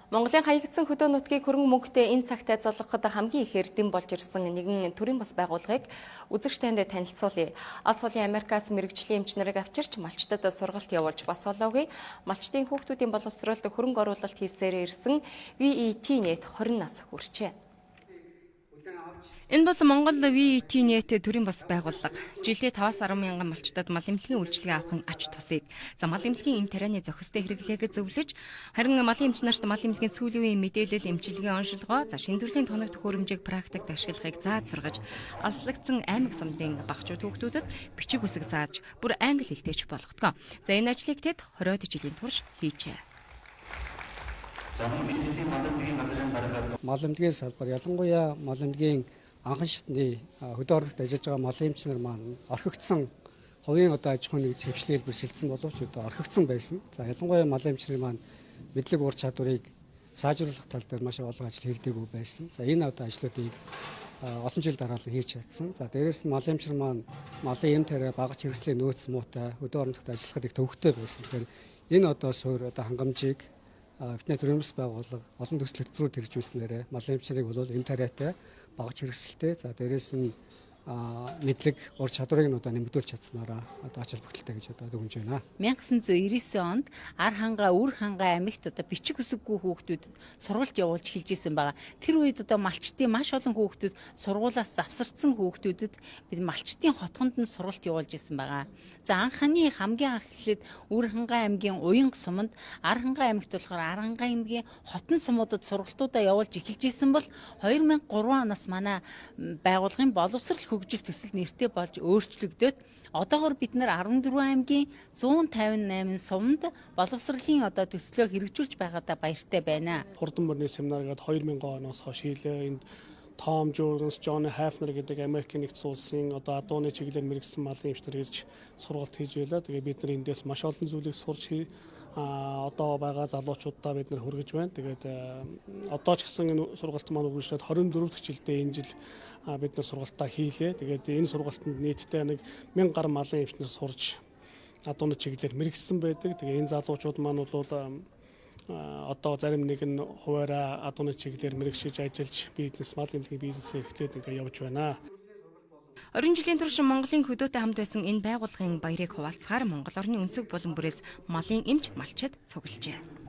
Монголын хаягдсан хөдөө нутгийг хөрөнгө мөнгөтэй энэ цагт золгоход хамгийн ихээр дэм болж ирсэн нэгэн төрийн бас байгууллагыг үзэгч танд танилцуулъя. Алс холын Америкаас мэрэгжлийн эмч нарыг авчирч малчтад сургалт явуулж бас болоогүй. Малчтын хүүхдүүдийн боловсролд хөрөнгө оруулалт хийсээр ирсэн VET Net 20 нас хүрчээ. Энэ бол Монгол VET Net төрийн бас байгууллага. Жилдээ 5-10 мянган малчтад мал эмнэлгийн үйлчилгээ авахын ач тусыг мал эмнэлгийн энэ тарианы зохистой хэрэглээг зөвлөж, харин малын эмч нарт мал эмнэлгийн сүүлийн үеийн мэдээлэл эмчилгээ оншилгоо, шин төрлийн тоног төхөөрөмжийг практикт ашиглахыг зааж сургаж, алслагдсан аймаг сумдын багчууд хүүхдүүдэд бичиг үсэг зааж, бүр англи хэлтэйч болгодог. Энэ ажлыг тэд 20 жилийн турш хийжээ. Мал эмнэлгийн салбар ялангуяа мал эмнэлгийн анхан шатны хөдөө оруулалт ажиллаж байгаа мал эмч нар маань орхигдсон хувийн аж ахуйн нэгж хвшлэл бэрхшээлсэн боловч орхигдсон байсан. За ялангуяа мал эмч нар маань мэдлэг ур чадварыг сайжруулах тал дээр маш олон ажил хийгдээгүй байсан. За энэ ажлуудыг олон жил дараалан хийж чадсан. За дээрээс нь мал эмч нар маань малын эм тариа багаж хэрэгслийн нөөц муутай хөдөө оруулалт ажиллахад их төвөгтэй байсан. Тэгэхээр энэ суурь хангамжийг бидний төрийн бас байгууллага олон төсөл хөтөлбөрөөр хэрэгжүүлснээр мал эмч нарыг бол эм тариатай багаж хэрэгсэлтэй. За дээрээс нь мэдлэг ур чадварыг нэмэгдүүлж чадсанараа ач холбогдолтой гэж дүгнэж байна. 1999 онд ар хангаа үр хангаа амигт бичиг үсэггүй хүүхдүүдэд сургалт явуулж хэлж исэн байгаа. Тэр үед малчтын маш олон хүүхдүүд сургуулиас завсардсан хүүхдүүдэд бид малчтын хотгонд нь сургалт явуулж исэн байгаа. За хамгийн анх эхлээд үр хангаа аймгийн уянга суманд, ар хангаа амигт болохоор ар хангаа аймгийн хотон сумуудад сургалтуудаа явуулж эхэлж исэн бол 2003 оноос манай байгууллагын боловсрол хөгжил төсөл нэртэй болж өөрчлөгдөд одоогоор бид нар 14 аймгийн 158 сумд боловсролын төслөө хэрэгжүүлж байгаадаа баяртай байна. Хурдан мөрний семинар гээд 2000 оноос хойш хийлээ. Энд Том Жорганс, Джон Хафнер гэдэг Америкийн нэгдсэн улсын адууны чиглэлээр мэргэжсэн малын эмч нар ирж сургалт хийж байлаа. Тэгээ бид нар эндээс маш олон зүйлийг сурч одоо байгаа залуучуудаа бид нар хүргэж байна. Тэгээд одоо ч гэсэн энэ сургалт маань үргэлжлээд 24 дахь жилдээ энэ жил бид нар сургалтаа хийлээ. Тэгээд энэ сургалтанд нийтдээ 1000 гаруй малын эмч нар сурж адууны чиглэлээр мэргэжсэн байдаг. Тэгээ энэ залуучууд маань бол одоо зарим нэг нь хуваараа адууны чиглэлээр мэргэжиж ажиллаж мал эмнэлгийн бизнесээ эхлээд явж байна. 20 жилийн турш Монголын хөдөөтэй хамт байсан энэ байгууллагын баярыг хуваалцахаар Монгол орны өнцөг булан бүрээс малын эмч малчид цуглжээ.